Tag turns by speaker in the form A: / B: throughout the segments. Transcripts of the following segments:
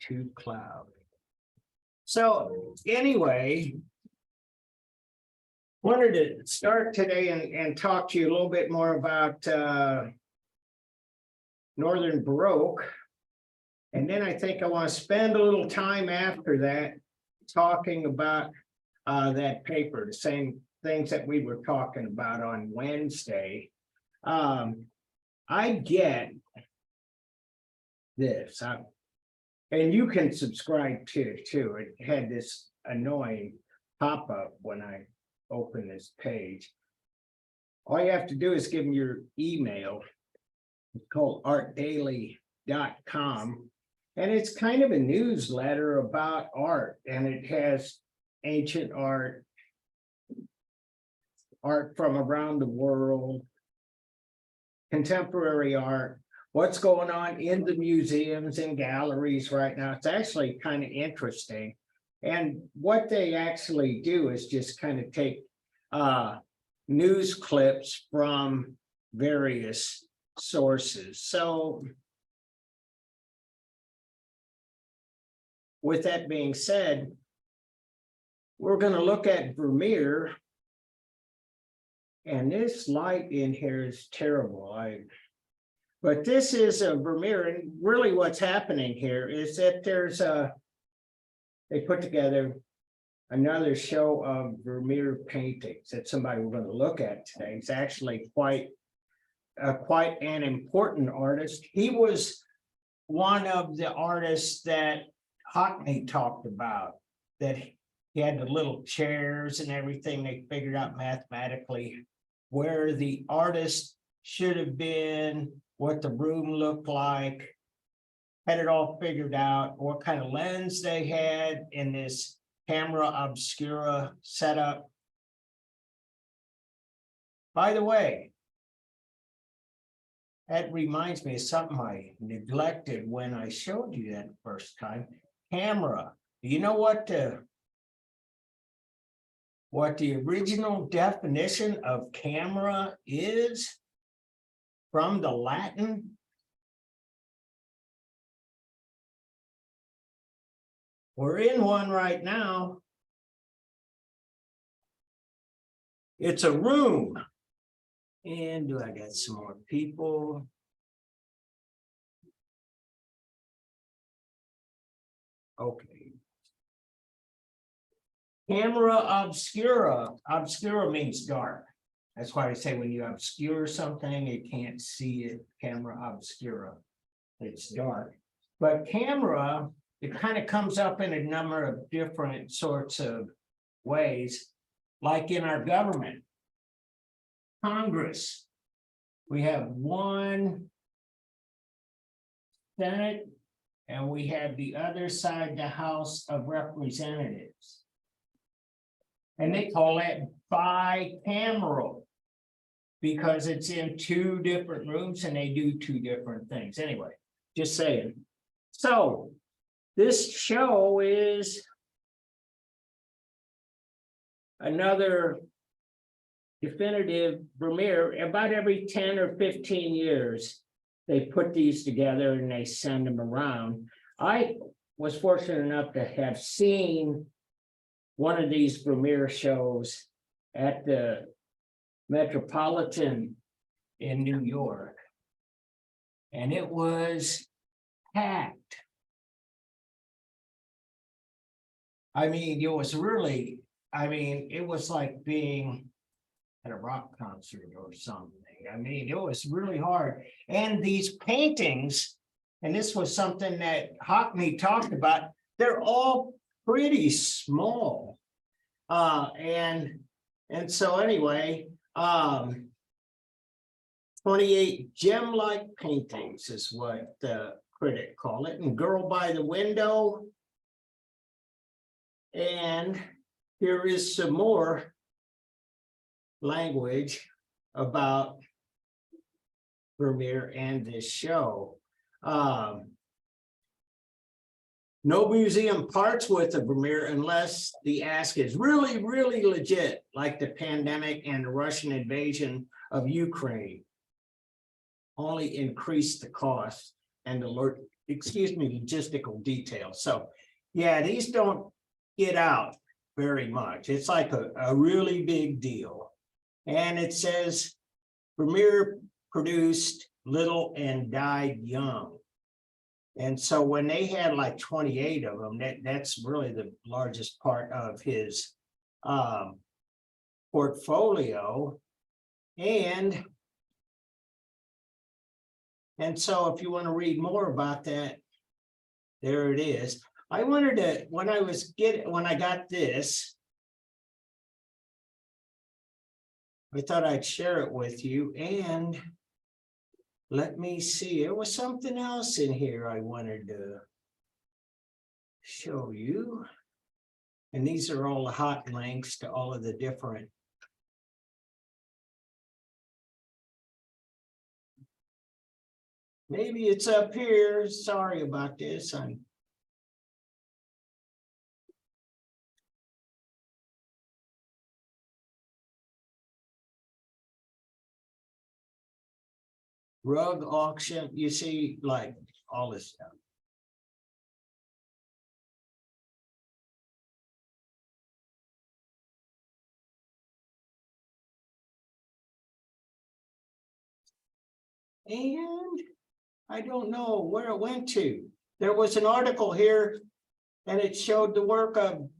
A: too cloudy. So anyway, wanted to start today and talk to you a little bit more about Northern Baroque. And then I think I want to spend a little time after that talking about that paper, the same things that we were talking about on Wednesday. I get this, and you can subscribe to it too. It had this annoying pop-up when I open this page. All you have to do is give them your email. It's called artdaily.com, and it's kind of a newsletter about art, and it has ancient art, art from around the world, contemporary art, what's going on in the museums and galleries right now. It's actually kind of interesting. And what they actually do is just kind of take news clips from various sources. So with that being said, we're going to look at Vermeer. And this light in here is terrible. But this is a Vermeer, and really what's happening here is that there's they put together another show of Vermeer paintings that somebody we're going to look at today. He's actually quite an important artist. He was one of the artists that Hockney talked about, that he had the little chairs and everything. They figured out mathematically where the artist should have been, what the room looked like, had it all figured out, what kind of lens they had in this camera obscura setup. By the way, that reminds me of something I neglected when I showed you that first time. Camera. Do you know what the original definition of camera is from the Latin? We're in one right now. It's a room. And do I got some more people? Okay. Camera obscura. Obscura means dark. That's why I say when you obscure something, you can't see it. Camera obscura. It's dark. But camera, it kind of comes up in a number of different sorts of ways, like in our government. Congress. We have one Senate, and we have the other side, the House of Representatives. And they call it bicameral because it's in two different rooms and they do two different things. Anyway, just saying. So this show is another definitive Vermeer. About every 10 or 15 years, they put these together and they send them around. I was fortunate enough to have seen one of these Vermeer shows at the Metropolitan in New York, and it was packed. I mean, it was really, it was like being at a rock concert or something. I mean, it was really hard. And these paintings, and this was something that Hockney talked about, they're all pretty small. And so anyway, 28 gem-like paintings is what the critic called it. And Girl by the Window. And here is some more language about Vermeer and this show. No museum parts with a Vermeer unless the ask is really, really legit, like the pandemic and the Russian invasion of Ukraine. Only increase the cost and the excuse me, logistical details. So yeah, these don't get out very much. It's like a really big deal. And it says Vermeer produced little and died young. And so when they had like 28 of them, that's really the largest part of his portfolio. And so if you want to read more about that, there it is. I wanted to, when I got this, I thought I'd share it with you. And let me see, there was something else in here I wanted to show you. And these are all the hot links to all of the different. Maybe it's up here. Sorry about this. Rug auction, you see, like all this stuff. And I don't know where it went to. There was an article here and it showed the work of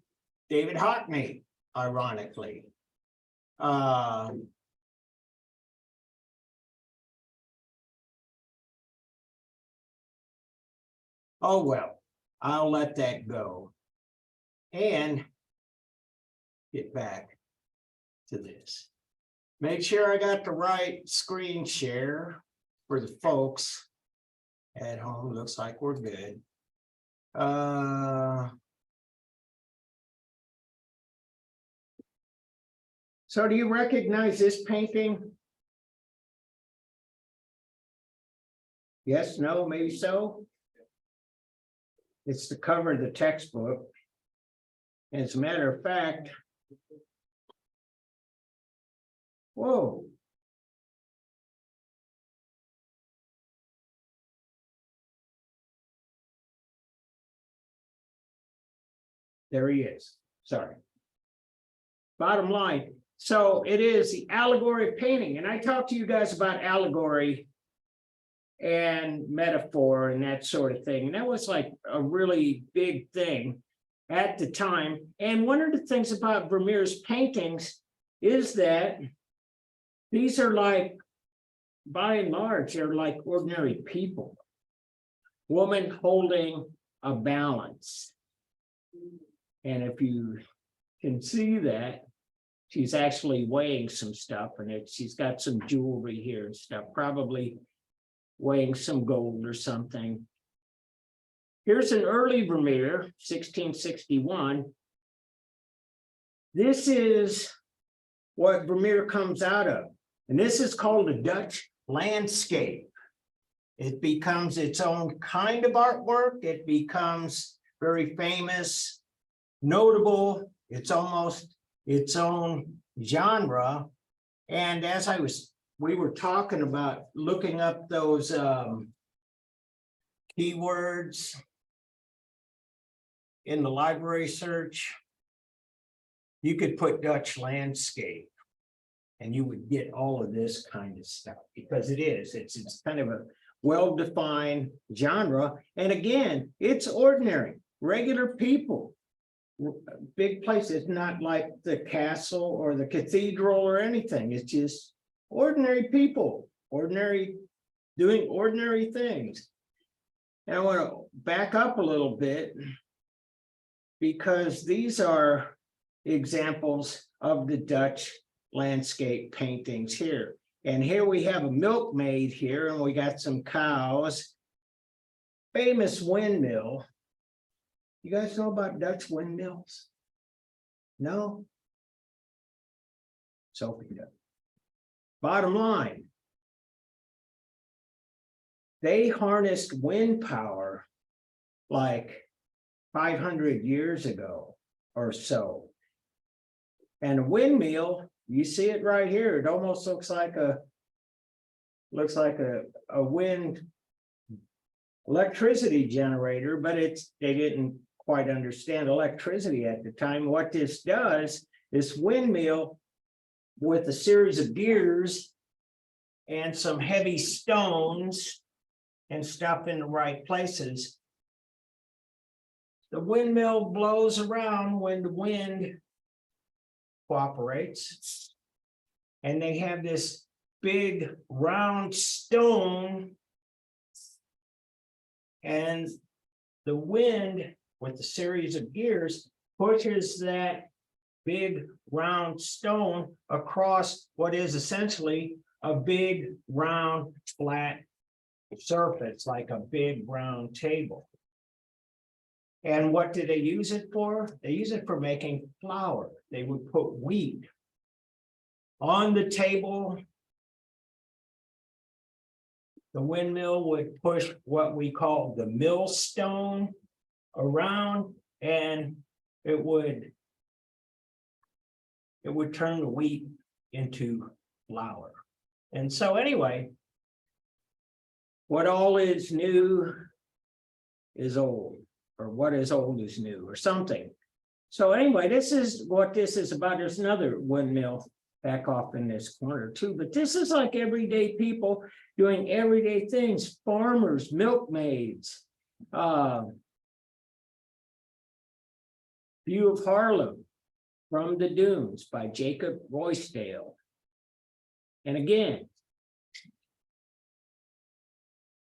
A: David Hockney, ironically. Oh, well, I'll let that go and get back to this. Make sure I got the right screen share for the folks at home. Looks like we're good. So do you recognize this painting? Yes, no, maybe so. It's the cover of the textbook. As a matter of fact, whoa. There he is. Sorry. Bottom line. So it is the allegory of painting. And I talked to you guys about allegory and metaphor and that sort of thing. And that was like a really big thing at the time. And one of the things about Vermeer's paintings is that these are like, by and large, they're like ordinary people. Woman holding a balance. And if you can see that, she's actually weighing some stuff, and she's got some jewelry here and stuff, probably weighing some gold or something. Here's an early Vermeer, 1661. This is what Vermeer comes out of, and this is called a Dutch landscape. It becomes its own kind of artwork. It becomes very famous, notable. It's almost its own genre. And as we were talking about looking up those keywords in the library search, you could put Dutch landscape and you would get all of this kind of stuff, because it's kind of a well-defined genre. And again, it's ordinary, regular people, big places, not like the castle or the cathedral or anything. It's just ordinary people, doing ordinary things. And I want to back up a little bit, because these are examples of the Dutch landscape paintings here. And here we have a milkmaid here, and we got some cows. Famous windmill. You guys know about Dutch windmills? No? Sophie does. Bottom line, they harnessed wind power like 500 years ago or so. And a windmill, you see it right here. It almost looks like a wind electricity generator, but they didn't quite understand electricity at the time. What this does, this windmill with a series of gears and some heavy stones and stuff in the right places. The windmill blows around when the wind cooperates. And they have this big round stone. And the wind with the series of gears pushes that big round stone across what is essentially a big round flat surface, like a big round table. And what did they use it for? They use it for making flour. They would put wheat on the table. The windmill would push what we call the millstone around, and it would turn the wheat into flour. And so anyway, what all is new is old, or what is old is new, or something. So anyway, this is what this is about. There's another windmill back off in this corner too, but this is like everyday people doing everyday things, farmers, milkmaids, View of Harlem from the Dunes by Jacob Roysdale. And again,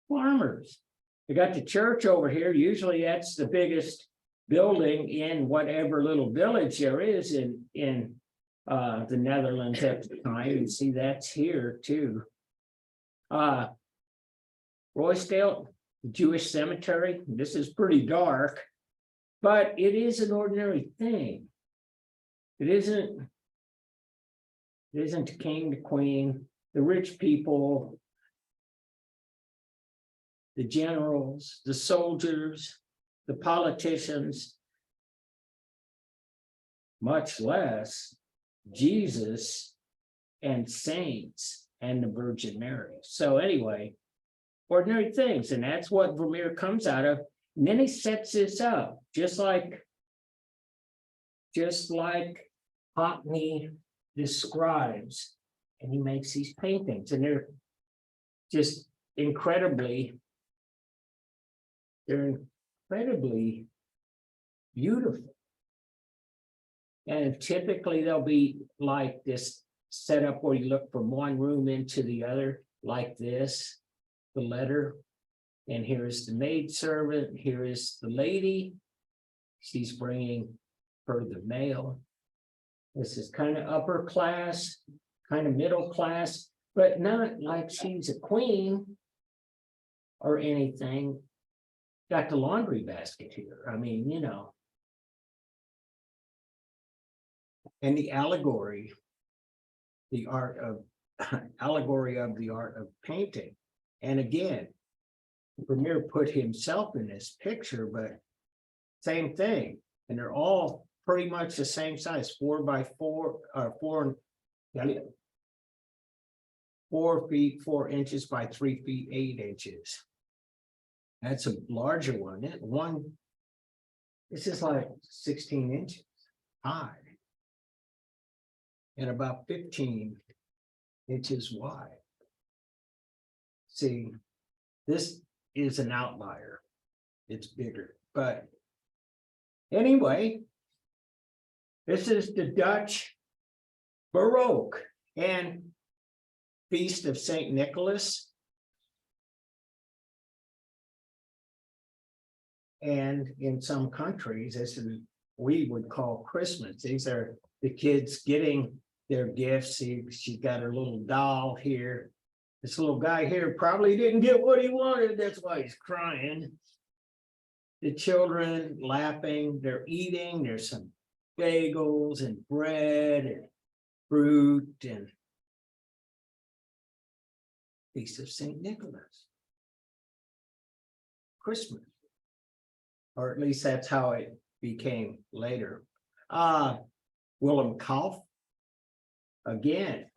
A: farmers. We got the church over here. Usually that's the biggest building in whatever little village there is in the Netherlands at the time. You see that's here too. Roysdale, Jewish cemetery. This is pretty dark, but it is an ordinary thing. It isn't the king, the queen, the rich people, the generals, the soldiers, the politicians, much less Jesus and saints and the Virgin Mary. So anyway, ordinary things, and that's what Vermeer comes out of. And then he sets this up, just like Hockney describes, and he makes these paintings, and they're just incredibly beautiful. And typically they'll be like this setup where you look from one room into the other, like this, the letter. And here is the maidservant, here is the lady. She's bringing her the mail. This is kind of upper class, kind of middle class, but not like she's a queen or anything. Got the laundry basket here. I mean, you know. And the allegory of the art of painting. And again, Vermeer put himself in this picture, but same thing. And they're all pretty much the same size, 4 by 4, 4 feet 4 inches by 3 feet 8 inches. That's a larger one. This is like 16 inches high and about 15 inches wide. See, this is an outlier. It's bigger, but anyway, this is the Dutch Baroque and Feast of St. Nicholas. And in some countries, this is we would call Christmas. These are the kids getting their gifts. She got her little doll here. This little guy here probably didn't get what he wanted. That's why he's crying. The children laughing, they're eating. There's some bagels and bread and fruit and Feast of St. Nicholas. Christmas. Or at least that's how it became later. Willem Kalf, again,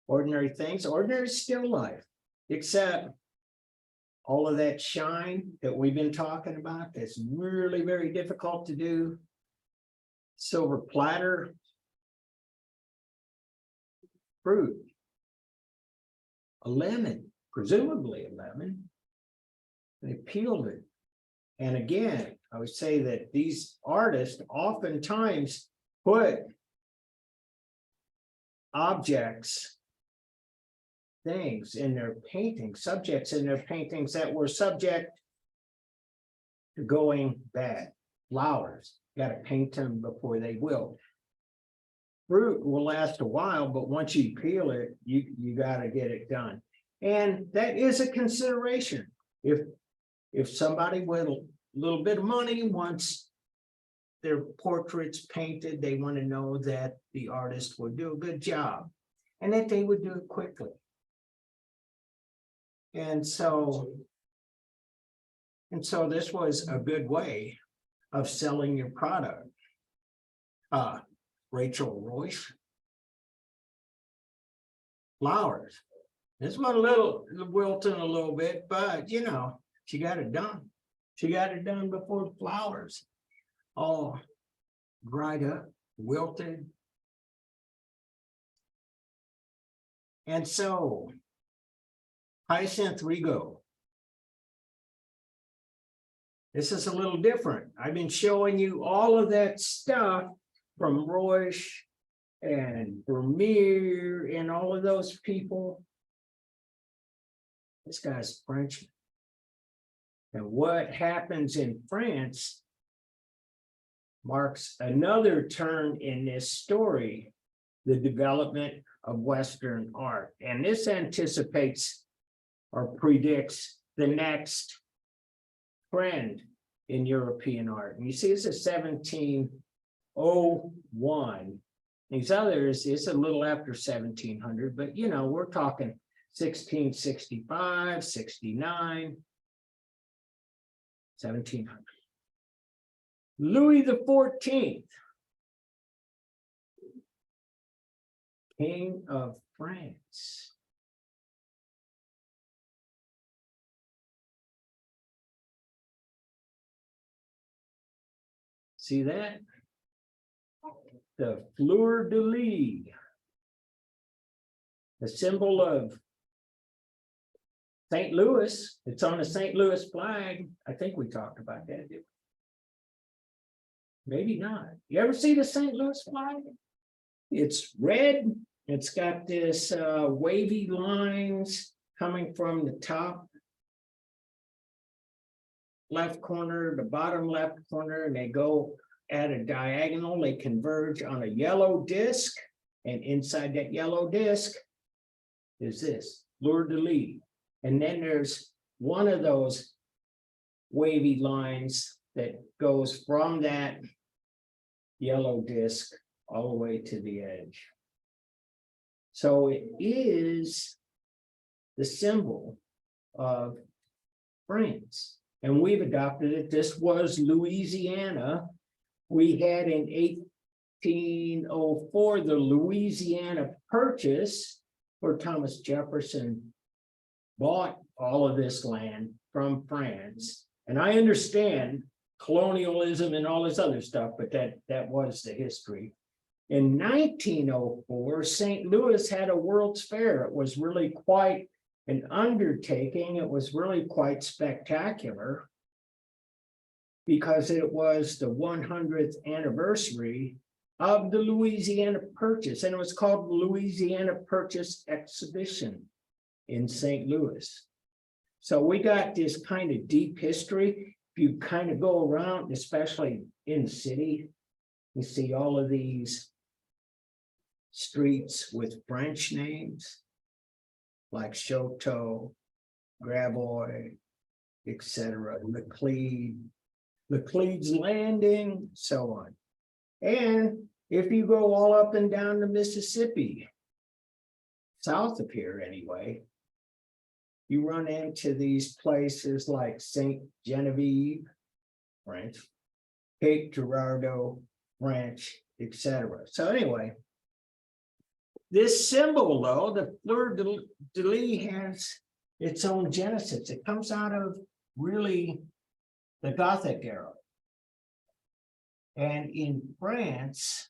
A: ordinary things, ordinary still life, except all of that shine that we've been talking about, that's really very difficult to do. Silver platter. Fruit. A lemon, presumably a lemon. They peeled it. And again, I would say that these artists oftentimes put objects, things in their paintings, subjects in their paintings that were subject to going bad. Flowers, got to paint them before they will. Fruit will last a while, but once you peel it, you got to get it done. And that is a consideration. If somebody with a little bit of money wants their portraits painted, they want to know that the artist will do a good job and that they would do it quickly. And so this was a good way of selling your product. Rachel Royce. Flowers. This one a little wilting a little bit, but you know, she got it done. She got it done before flowers all dried up, wilted. And so, Hyacinth Rigo. This is a little different. I've been showing you all of that stuff from Roche and Vermeer and all of those people. This guy's French. And what happens in France marks another turn in this story, the development of Western art. And this anticipates or predicts the next trend in European art. And you see, it's a 1701. These others is a little after 1700, but you know, we're talking 1665, 69, 1700. Louis XIV, King of France. See that? The fleur-de-lis, the symbol of St. Louis. It's on the St. Louis flag. I think we talked about that, didn't we? Maybe not. You ever see the St. Louis flag? It's red. It's got this wavy lines coming from the top left corner, the bottom left corner, and they go at a diagonal. They converge on a yellow disc, and inside that yellow disc is this fleur-de-lis. And then there's one of those wavy lines that goes from that yellow disc all the way to the edge. So it is the symbol of France. And we've adopted it. This was Louisiana. We had in 1804 the Louisiana Purchase, where Thomas Jefferson bought all of this land from France. And I understand colonialism and all this other stuff, but that was the history. In 1904, St. Louis had a World's Fair. It was really quite an undertaking. It was really quite spectacular because it was the 100th anniversary of the Louisiana Purchase, and it was called the Louisiana Purchase Exhibition in St. Louis. So we got this kind of deep history. If you kind of go around, especially in the city, you see all of these streets with French names like Choteau, Gravois, etc., Laclede's Landing, so on. And if you go all up and down the Mississippi, south of here anyway, you run into these places like Saint Genevieve, French, Cape Girardeau, French, etc. So anyway, this symbol, though, the fleur-de-lis has its own genesis. It comes out of really the Gothic era. And in France,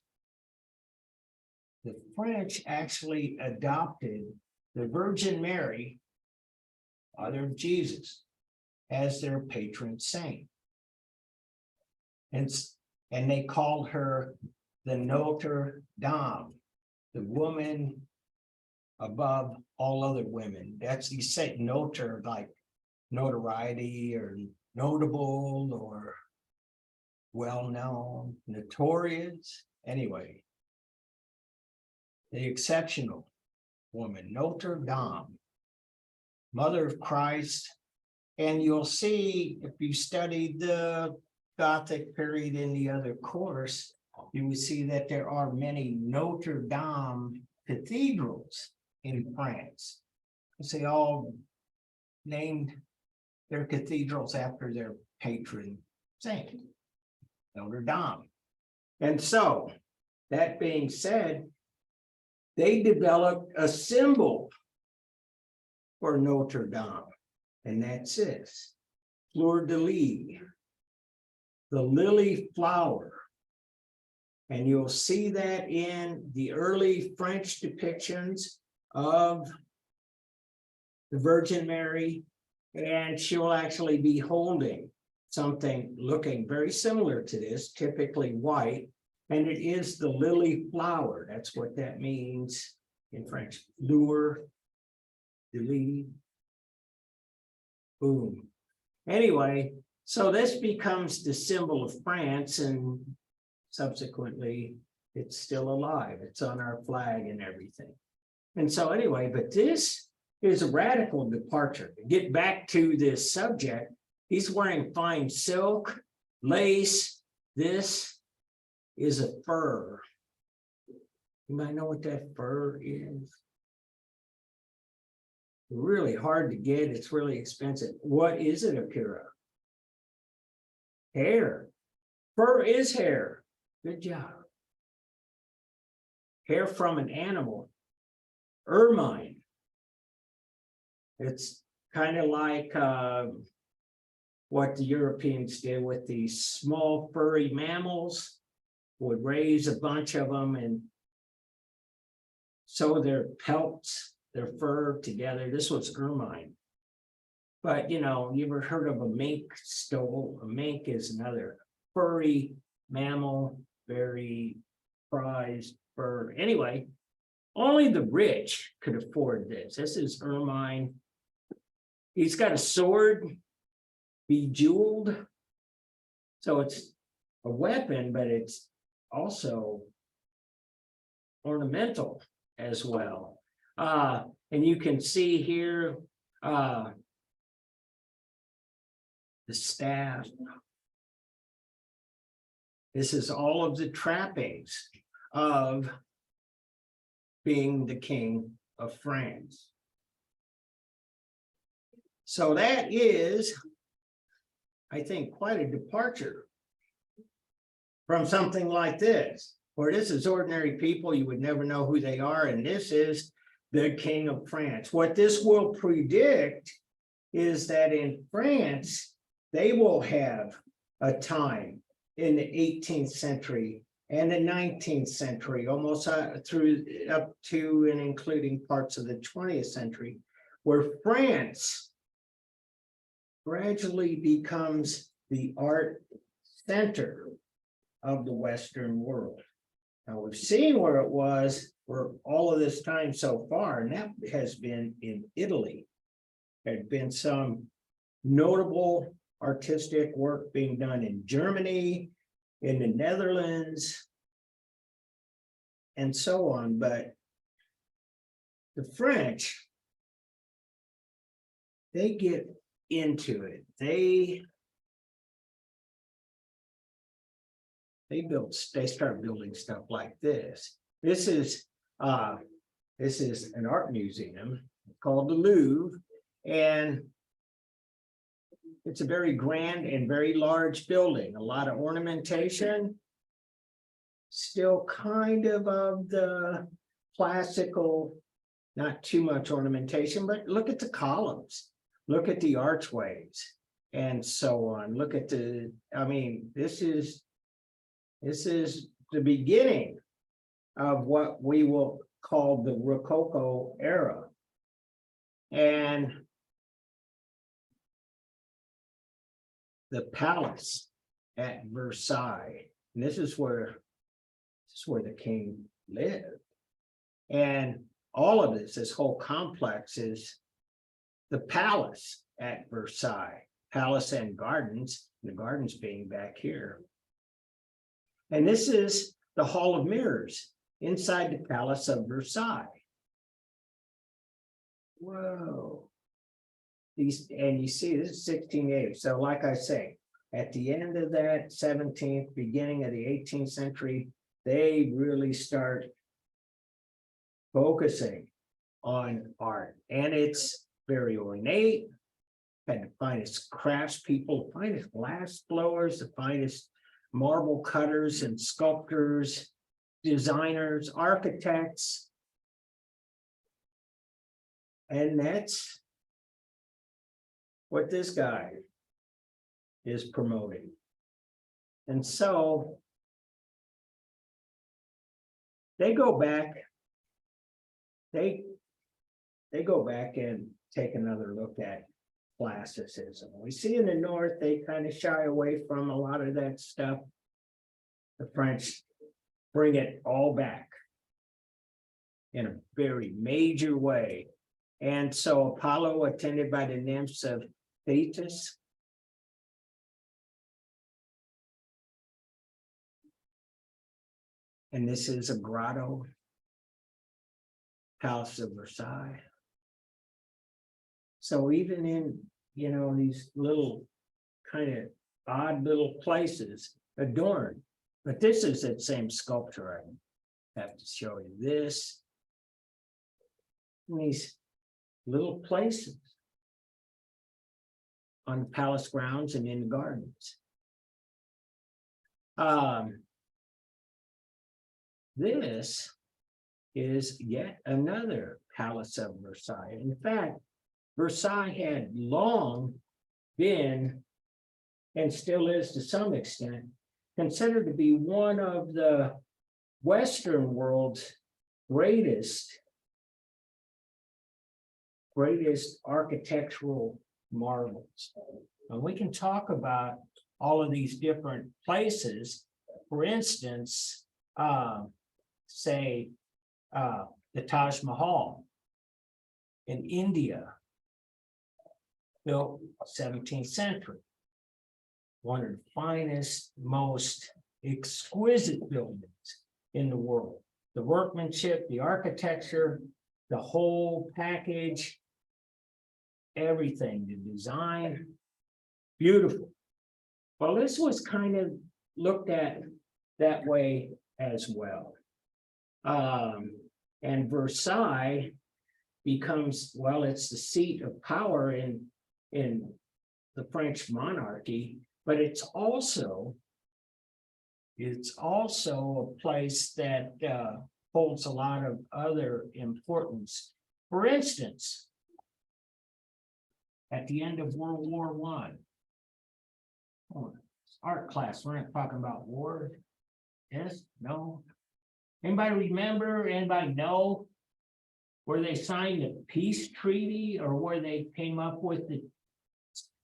A: the French actually adopted the Virgin Mary, mother of Jesus, as their patron saint. And they called her the Notre Dame, the woman above all other women. That's, you say Notre, like notoriety or notable or well-known, notorious. Anyway, the exceptional woman, Notre Dame, mother of Christ. And you'll see, if you studied the Gothic period in the other course, you will see that there are many Notre Dame cathedrals in France. They all named their cathedrals after their patron saint, Notre Dame. And so, that being said, they developed a symbol for Notre Dame, and that's this, fleur de lis, the lily flower. And you'll see that in the early French depictions of the Virgin Mary, and she'll actually be holding something looking very similar to this, typically white, and it is the lily flower. That's what that means in French. Fleur de lis. Boom. Anyway, so this becomes the symbol of France, and subsequently it's still alive. It's on our flag and everything. And so anyway, but this is a radical departure. To get back to this subject, he's wearing fine silk, lace. This is a fur. You might know what that fur is. Really hard to get. It's really expensive. What is it, Akira? Hair. Fur is hair. Good job. Hair from an animal. Ermine. It's kind of like what the Europeans did with these small furry mammals. Would raise a bunch of them and sew their pelts, their fur together. This was ermine. But you know, you ever heard of a mink stole? A mink is another furry mammal, very prized fur. Anyway, only the rich could afford this. This is ermine. He's got a sword, bejeweled. So it's a weapon, but it's also ornamental as well. And you can see here the staff. This is all of the trappings of being the king of France. So that is, I think, quite a departure from something like this, where this is ordinary people, you would never know who they are, and this is the king of France. What this will predict is that in France, they will have a time in the 18th century and the 19th century, almost through up to and including parts of the 20th century, where France gradually becomes the art center of the Western world. Now we've seen where it was for all of this time so far, and that has been in Italy. There had been some notable artistic work being done in Germany, in the Netherlands, and so on. But the French, they get into it. They start building stuff like this. This is an art museum called the Louvre, and it's a very grand and very large building. A lot of ornamentation, still kind of the classical not too much ornamentation, but look at the columns, look at the archways and so on. Look at the, I mean, this is the beginning of what we will call the Rococo era. And the palace at Versailles, and this is where the king lived. And all of this whole complex is the palace at Versailles, palace and gardens, the gardens being back here. And this is the Hall of Mirrors inside the Palace of Versailles. Whoa. These, and you see, this is 1680. So like I say, at the end of that 17th, beginning of the 18th century, they really start focusing on art. And it's very ornate, had the finest craftspeople, the finest glass blowers, the finest marble cutters and sculptors, designers, architects. And that's what this guy is promoting. And so they go back, they go back and take another look at classicism. We see in the North, they kind of shy away from a lot of that stuff. The French bring it all back in a very major way. And so Apollo, attended by the nymphs of Thetis, and this is a grotto, Palace of Versailles. So even in, you know, these little kind of odd little places adorned, but this is that same sculpture. I have to show you this. And these little places on the palace grounds and in the gardens. This is yet another Palace of Versailles. In fact, Versailles had long been, and still is to some extent, considered to be one of the Western world's greatest architectural marvels. And we can talk about all of these different places. For instance, say the Taj Mahal in India, built 17th century, one of the finest, most exquisite buildings in the world. The workmanship, the architecture, the whole package, everything, the design, beautiful. Well, this was kind of looked at that way as well. And Versailles becomes, well, it's the seat of power in the French monarchy, but it's also a place that holds a lot of other importance. For instance, at the end of World War I, art class, we're not talking about war. Yes, no. Anybody remember, anybody know where they signed a peace treaty or where they came up with the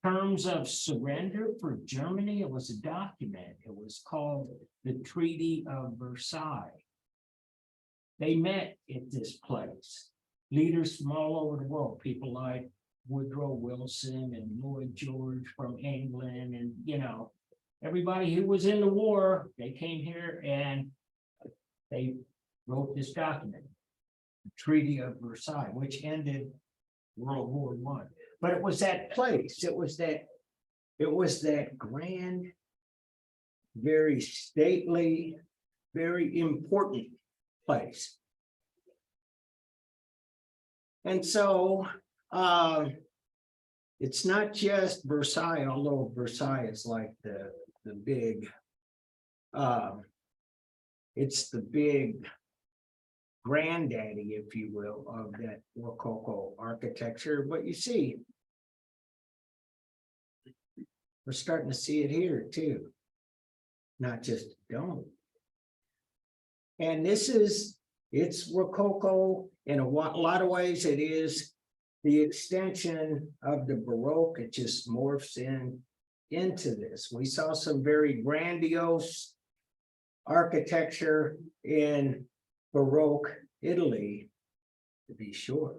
A: terms of surrender for Germany? It was a document. It was called the Treaty of Versailles. They met at this place. Leaders from all over the world, people like Woodrow Wilson and Lloyd George from England, and you know, everybody who was in the war, they came here and they wrote this document, the Treaty of Versailles, which ended World War I. But it was that place, it was that grand, very stately, very important place. And so it's not just Versailles, although Versailles is like the big, it's the big granddaddy, if you will, of that Rococo architecture. But you see, we're starting to see it here too, not just dome. And this is, it's Rococo in a lot of ways. It is the extension of the Baroque. It just morphs into this. We saw some very grandiose architecture in Baroque Italy, to be sure,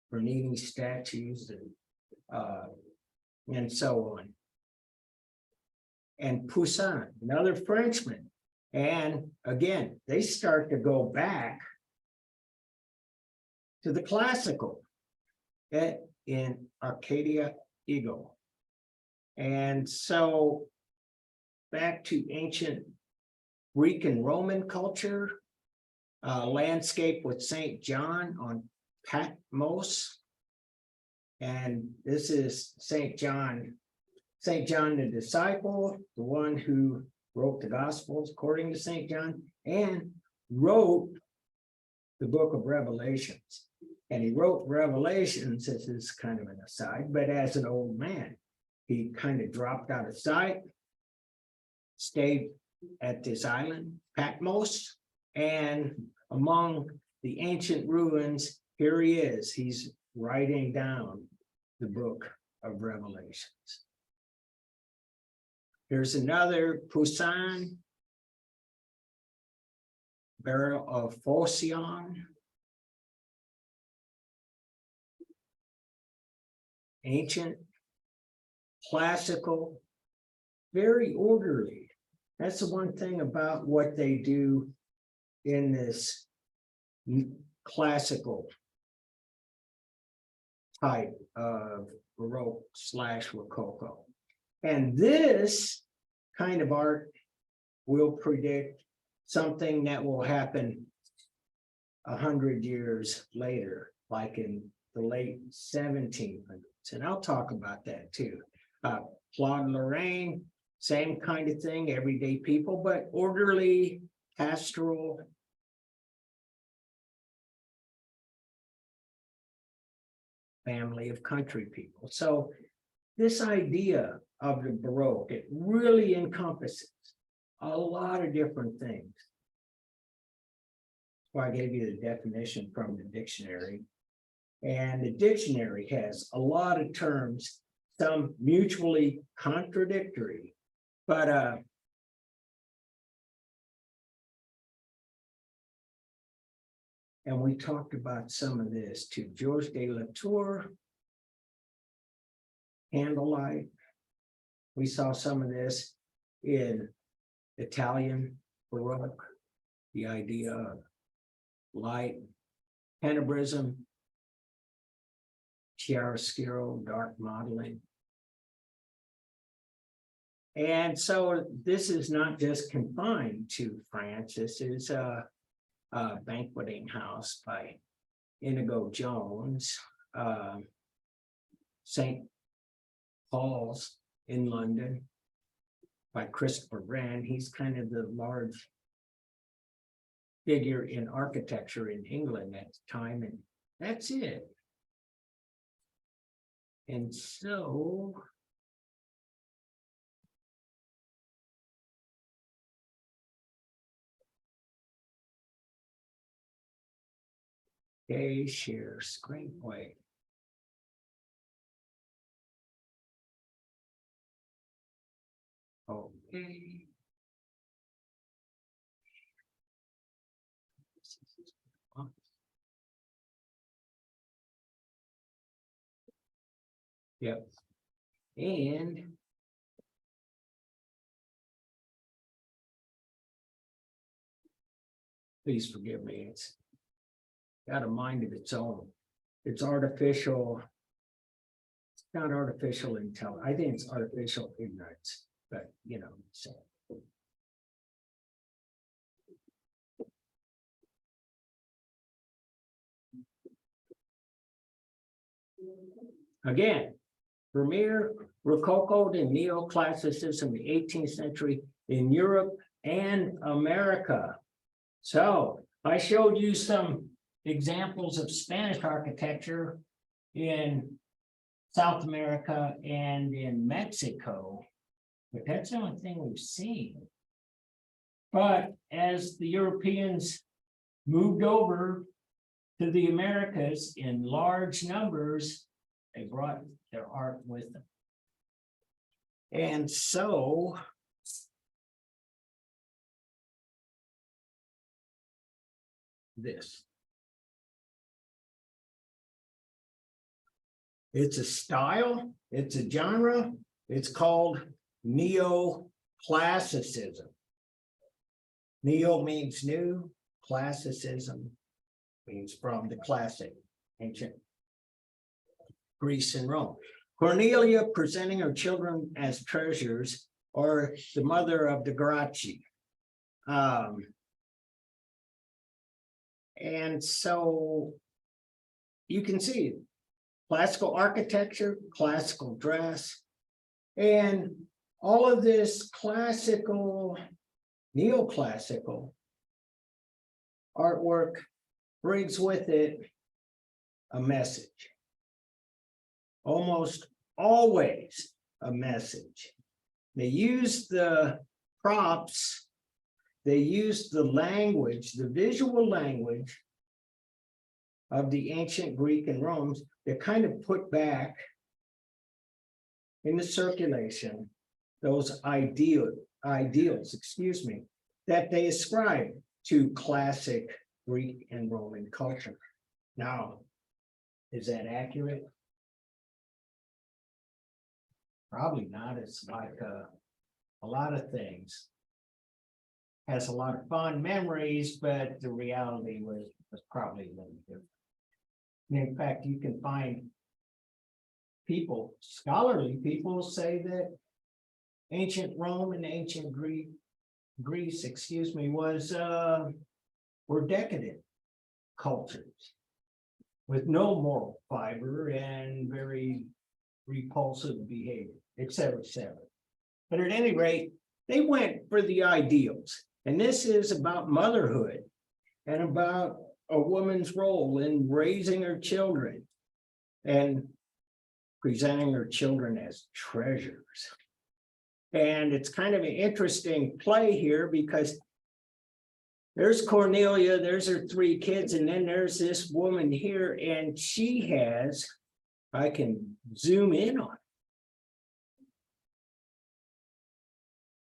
A: Bernini statues and so on. And Poussin, another Frenchman. And again, they start to go back to the classical in Arcadia Ego. And so back to ancient Greek and Roman culture, landscape with St. John on Patmos. And this is St. John the disciple, the one who wrote the Gospels according to St. John, and wrote the book of Revelations. And he wrote Revelations, this is kind of an aside, but as an old man. He kind of dropped out of sight, stayed at this island, Patmos, and among the ancient ruins, here he is. He's writing down the book of Revelations. Here's another Poussin, barrel of Phocion. Ancient, classical, very orderly. That's the one thing about what they do in this classical type of Baroque / Rococo. And this kind of art will predict something that will happen 100 years later, like in the late 1700s. And I'll talk about that too. Claude Lorraine, same kind of thing, everyday people, but orderly, pastoral. Family of country people. So this idea of the Baroque, it really encompasses a lot of different things. So I gave you the definition from the dictionary. And the dictionary has a lot of terms, some mutually contradictory, but and we talked about some of this too. Georges de la Tour, candlelight. We saw some of this in Italian Baroque, the idea of light, tenebrism, chiaroscuro, dark modeling. And so this is not just confined to France. This is a banqueting house by Inigo Jones, St. Paul's in London by Christopher Wren. He's kind of the large figure in architecture in England at the time, and that's it. And so okay, share screenplay. Okay. Yep. And please forgive me, it's got a mind of its own. It's artificial. It's not artificial intelligence. I think it's artificial ignorance, but you know, so. Again, Vermeer, Rococo, and neoclassicism in the 18th century in Europe and America. So I showed you some examples of Spanish architecture in South America and in Mexico, but that's the only thing we've seen. But as the Europeans moved over to the Americas in large numbers, they brought their art with them. And so this. It's a style, it's a genre, it's called neoclassicism. Neo means new, classicism means from the classic, ancient Greece and Rome. Cornelia presenting her children as treasures, or the mother of the Gracchi. And so you can see classical architecture, classical dress, and all of this classical, neoclassical artwork brings with it a message. Almost always a message. They use the props, they use the language, the visual language of the ancient Greek and Romans that kind of put back in the circulation those ideals, that they ascribe to classic Greek and Roman culture. Now, is that accurate? Probably not. It's like a lot of things. Has a lot of fond memories, but the reality was probably a little different. And in fact, you can find people, scholarly people, say that ancient Rome and ancient Greece, were decadent cultures with no moral fiber and very repulsive behavior, et cetera, et cetera. But at any rate, they went for the ideals. And this is about motherhood and about a woman's role in raising her children and presenting her children as treasures. And it's kind of an interesting play here because there's Cornelia, there's her 3 kids, and then there's this woman here, and she has, I can zoom in on it.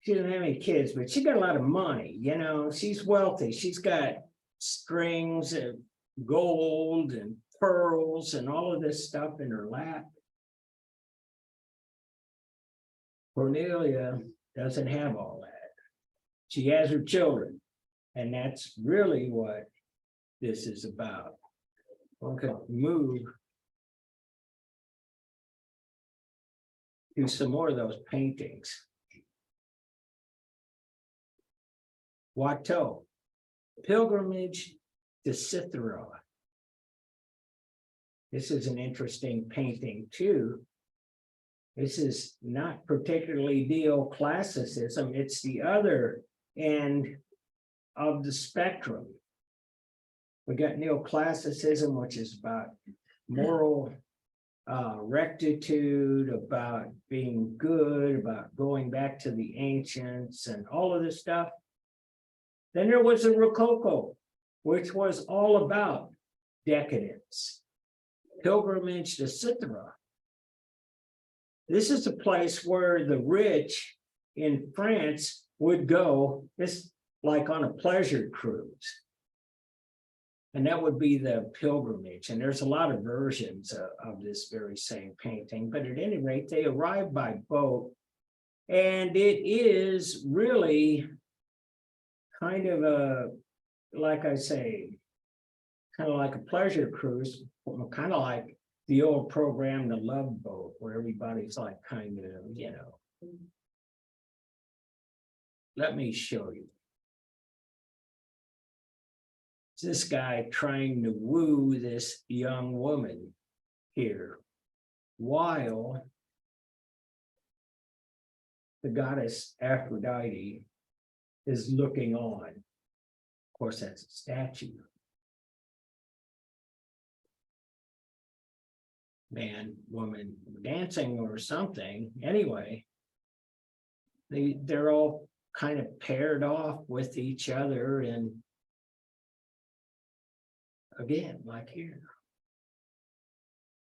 A: She doesn't have any kids, but she got a lot of money, you know, she's wealthy. She's got strings of gold and pearls and all of this stuff in her lap. Cornelia doesn't have all that. She has her children, and that's really what this is about. One could move to some more of those paintings. Watteau, Pilgrimage to Cythera. This is an interesting painting too. This is not particularly neoclassicism, it's the other end of the spectrum. We got neoclassicism, which is about moral rectitude, about being good, about going back to the ancients and all of this stuff. Then there was a Rococo, which was all about decadence. Pilgrimage to Cythera. This is a place where the rich in France would go, this like on a pleasure cruise. And that would be the pilgrimage. And there's a lot of versions of this very same painting, but at any rate, they arrived by boat. And it is really kind of a, like I say, kind of like a pleasure cruise, kind of like the old program, The Love Boat, where everybody's like kind of, you know. Let me show you. This guy trying to woo this young woman here, while the goddess Aphrodite is looking on. Of course, that's a statue. man, woman dancing or something. Anyway, they're all kind of paired off with each other, and again, like here.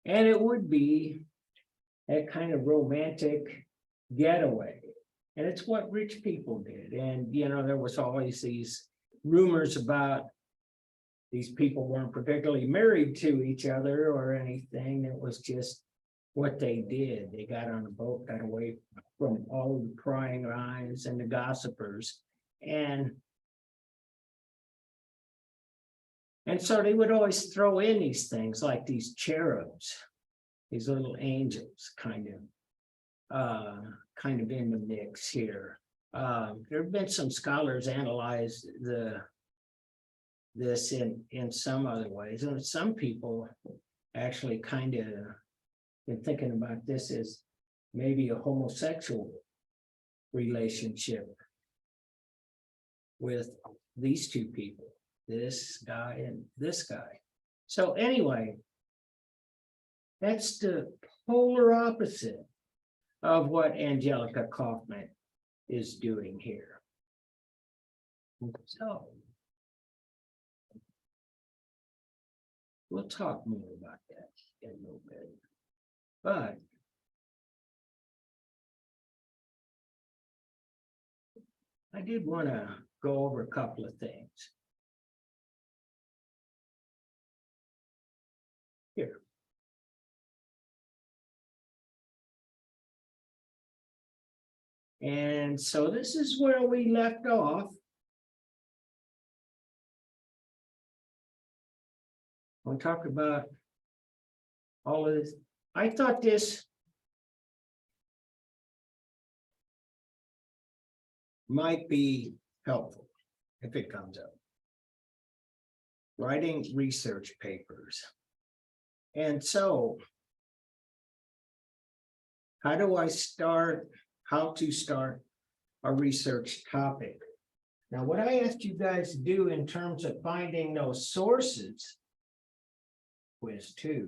A: And it would be that kind of romantic getaway. And it's what rich people did. And, you know, there was always these rumors about these people weren't particularly married to each other or anything. It was just what they did. They got on a boat, got away from all the prying eyes and the gossipers. And so they would always throw in these things like these cherubs, these little angels, kind of in the mix here. There have been some scholars analyze this in some other ways, and some people actually kind of been thinking about this as maybe a homosexual relationship with these two people, this guy and this guy. So anyway, that's the polar opposite of what Angelica Kaufman is doing here. So we'll talk more about that in a little bit. But I did want to go over a couple of things. Here. And so this is where we left off. We'll talk about all of this. I thought this might be helpful if it comes up. Writing research papers. And so, how to start a research topic? Now, what I asked you guys to do in terms of finding those sources, quiz 2.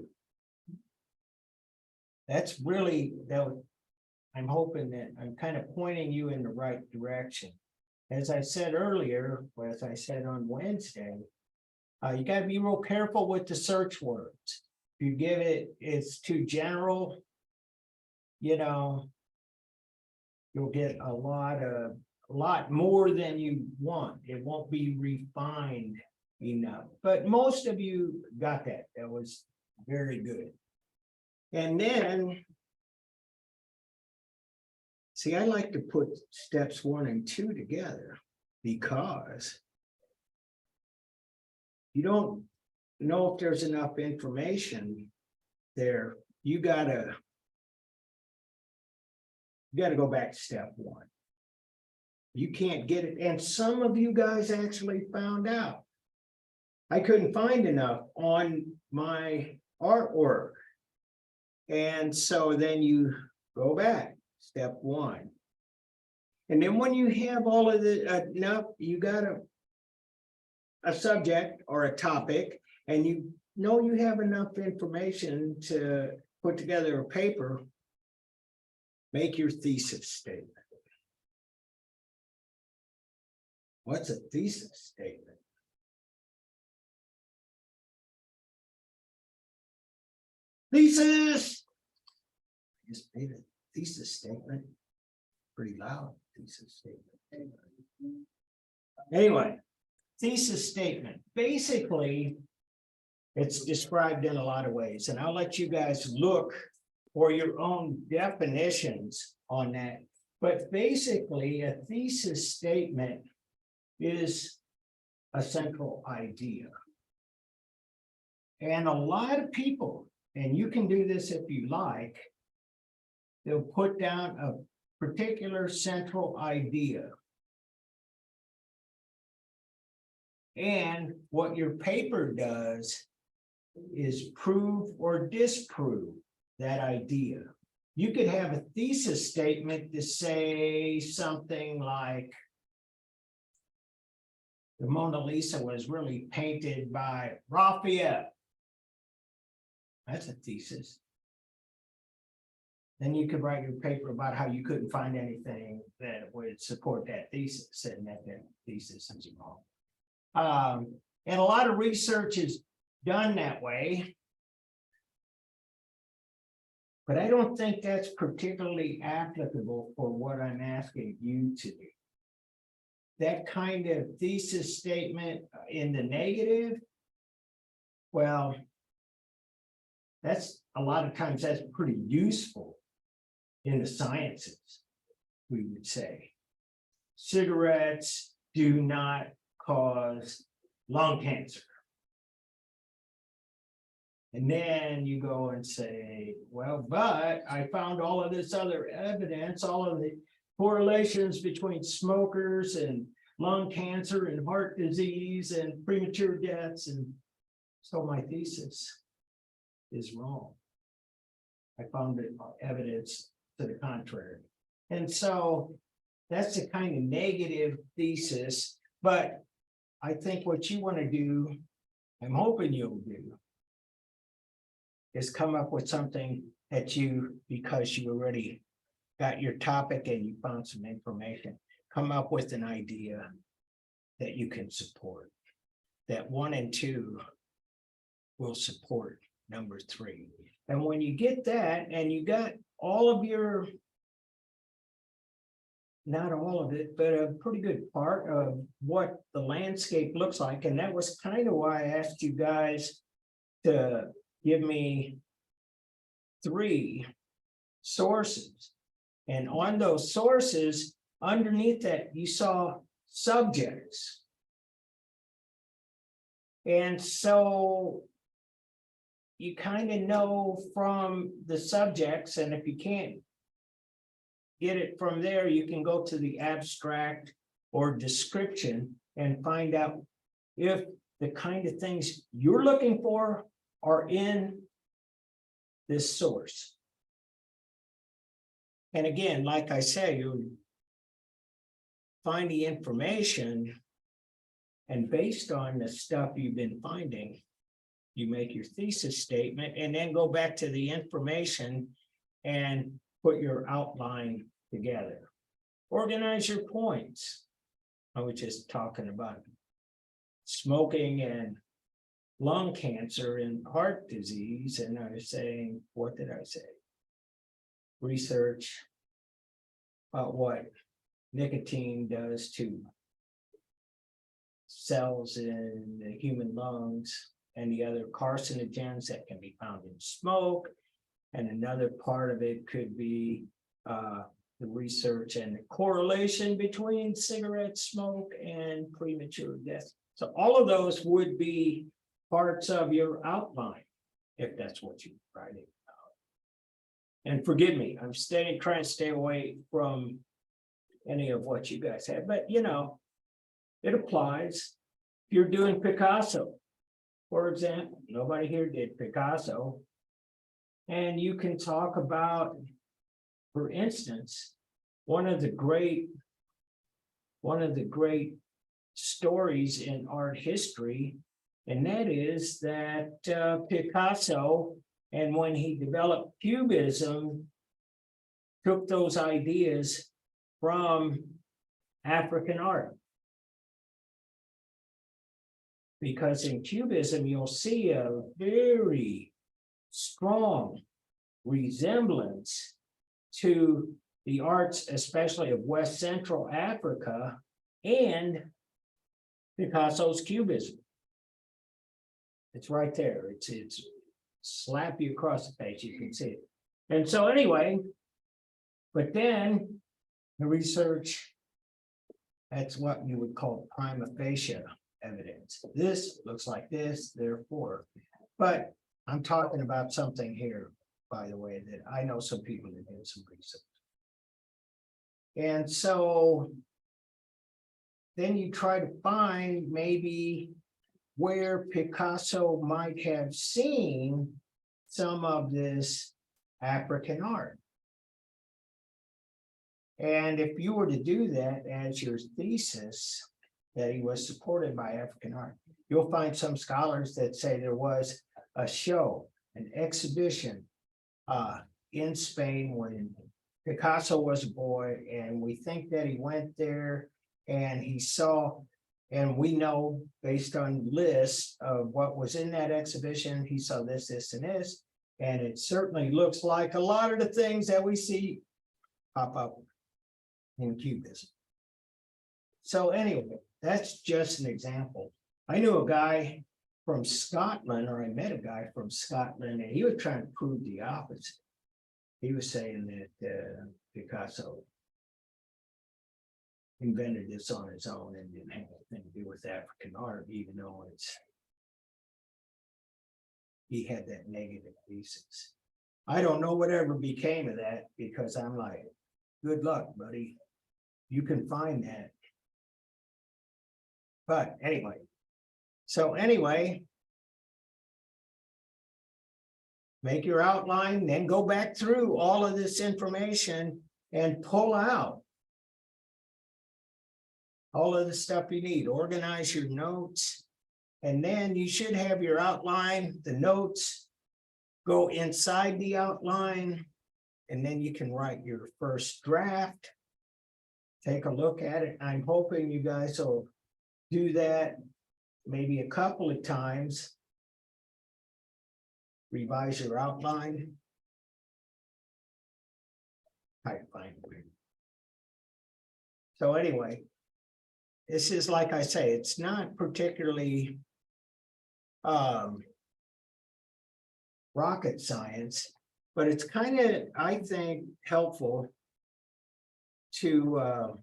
A: That's really, I'm hoping that I'm kind of pointing you in the right direction. As I said earlier, or as I said on Wednesday, you got to be real careful with the search words. If you give it's too general, you know, you'll get a lot more than you want. It won't be refined enough. But most of you got that. That was very good. And then, see, I like to put steps 1 and 2 together because you don't know if there's enough information there. You gotta go back to step 1. You can't get it. And some of you guys actually found out I couldn't find enough on my artwork. And so then you go back, step 1. And then when you have all of the enough, you got a subject or a topic, and you know you have enough information to put together a paper, make your thesis statement. What's a thesis statement? Thesis! I just made a thesis statement. Pretty loud thesis statement. Anyway, thesis statement. Basically, it's described in a lot of ways, and I'll let you guys look for your own definitions on that. But basically, a thesis statement is a central idea. And a lot of people, and you can do this if you like, they'll put down a particular central idea. And what your paper does is prove or disprove that idea. You could have a thesis statement to say something like, the Mona Lisa was really painted by Raphael. That's a thesis. then you could write your paper about how you couldn't find anything that would support that thesis, and that thesis is wrong. And a lot of research is done that way. But I don't think that's particularly applicable for what I'm asking you to do. That kind of thesis statement in the negative, well, that's a lot of times that's pretty useful in the sciences, we would say. Cigarettes do not cause lung cancer. And then you go and say, well, but I found all of this other evidence, all of the correlations between smokers and lung cancer and heart disease and premature deaths. And so my thesis is wrong. I found evidence to the contrary. And so that's a kind of negative thesis. But I think what you want to do, I'm hoping you'll do, is come up with something that you, because you already got your topic and you found some information, come up with an idea that you can support. That 1 and 2 will support number 3. And when you get that, and you got all of your, not all of it, but a pretty good part of what the landscape looks like. And that was kind of why I asked you guys to give me 3 sources. And on those sources, underneath that, you saw subjects. And so you kind of know from the subjects, and if you can't get it from there, you can go to the abstract or description and find out if the kind of things you're looking for are in this source. And again, like I say, you find the information, and based on the stuff you've been finding, you make your thesis statement, and then go back to the information and put your outline together. Organize your points. I was just talking about smoking and lung cancer and heart disease, and I was saying, what did I say? Research about what nicotine does to cells in the human lungs and the other carcinogens that can be found in smoke. And another part of it could be the research and the correlation between cigarette smoke and premature death. So all of those would be parts of your outline, if that's what you're writing about. And forgive me, I'm trying to stay away from any of what you guys have, but you know, it applies. If you're doing Picasso, for example, nobody here did Picasso. And you can talk about, for instance, one of the great stories in art history, and that is that Picasso, and when he developed Cubism, took those ideas from African art. Because in Cubism, you'll see a very strong resemblance to the arts, especially of West Central Africa, and Picasso's Cubism. It's right there. It's slap you across the face, you can see it. And so anyway, but then the research, that's what you would call prima facie evidence. This looks like this, therefore. But I'm talking about something here, by the way, that I know some people that did some research. And so then you try to find maybe where Picasso might have seen some of this African art. And if you were to do that as your thesis, that he was supported by African art, you'll find some scholars that say there was a show, an exhibition in Spain when Picasso was a boy, and we think that he went there and he saw, and we know based on lists of what was in that exhibition, he saw this, this, and this. And it certainly looks like a lot of the things that we see pop up in Cubism. So anyway, that's just an example. I knew a guy from Scotland, or I met a guy from Scotland, and he was trying to prove the opposite. He was saying that Picasso invented this on his own and didn't have anything to do with African art, even though he had that negative thesis. I don't know whatever became of that, because I'm like, good luck, buddy. You can find that. But anyway, make your outline, then go back through all of this information and pull out all of the stuff you need. Organize your notes, and then you should have your outline, the notes go inside the outline, and then you can write your first draft. Take a look at it. I'm hoping you guys will do that maybe a couple of times. Revise your outline. So anyway, this is, like I say, it's not particularly rocket science, but it's kind of, I think, helpful to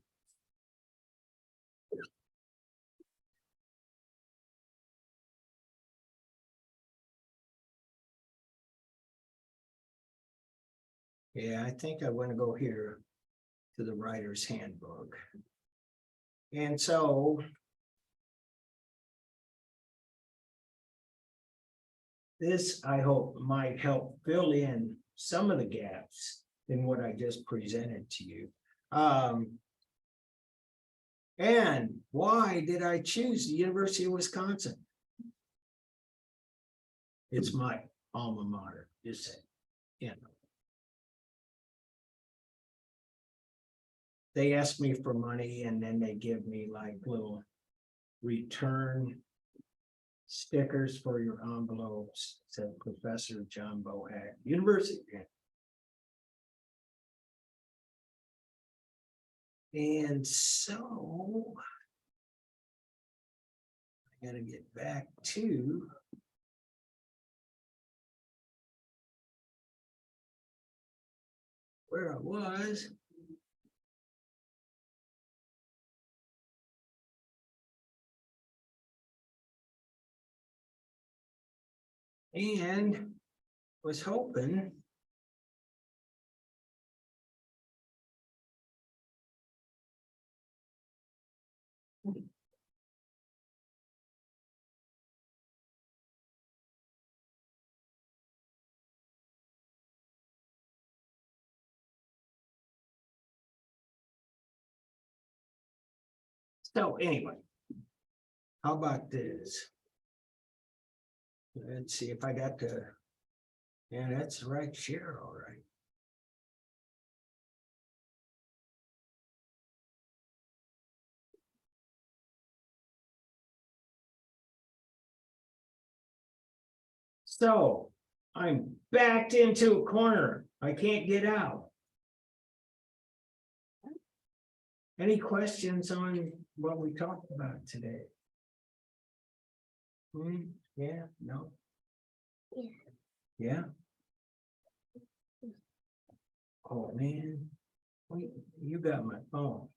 A: yeah, I think I want to go here to the writer's handbook. And so this, I hope, might help fill in some of the gaps in what I just presented to you. And why did I choose the University of Wisconsin? It's my alma mater, just say, you know. They ask me for money, and then they give me like little return stickers for your envelopes. Said Professor John Bohack, University. And so I gotta get back to where I was. And was hoping so anyway, how about this? Let's see if I got to, yeah, that's the right share, all right. So I'm backed into a corner. I can't get out. Any questions on what we talked about today? Yeah, no? Yeah. Yeah? Oh, man. Wait, you got my phone.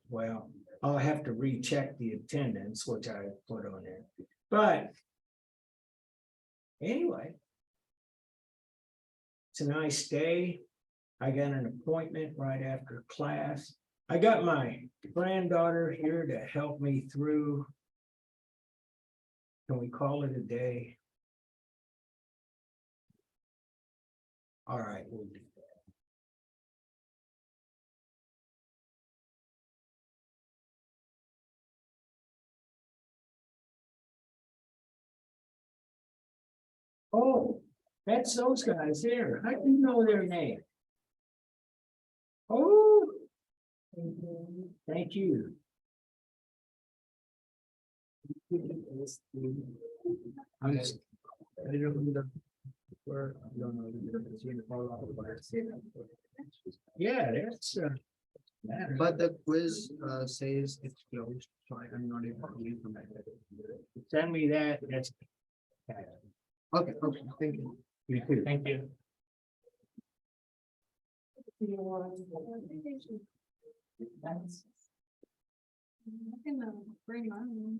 A: Well, I'll have to recheck the attendance, which I put on there. But anyway, it's a nice day. I got an appointment right after class. I got my granddaughter here to help me through. Can we call it a day? All right, we'll do Oh, that's those guys there. I didn't know their name. Oh. Thank you. I'm just. I don't know the. Where, I don't know. Yeah, that's.
B: But the quiz says it's closed, so I'm not able to read from it.
A: Send me that. That's.
B: Okay, okay, thank you.
A: You too. Thank you.
C: That's. I can bring on.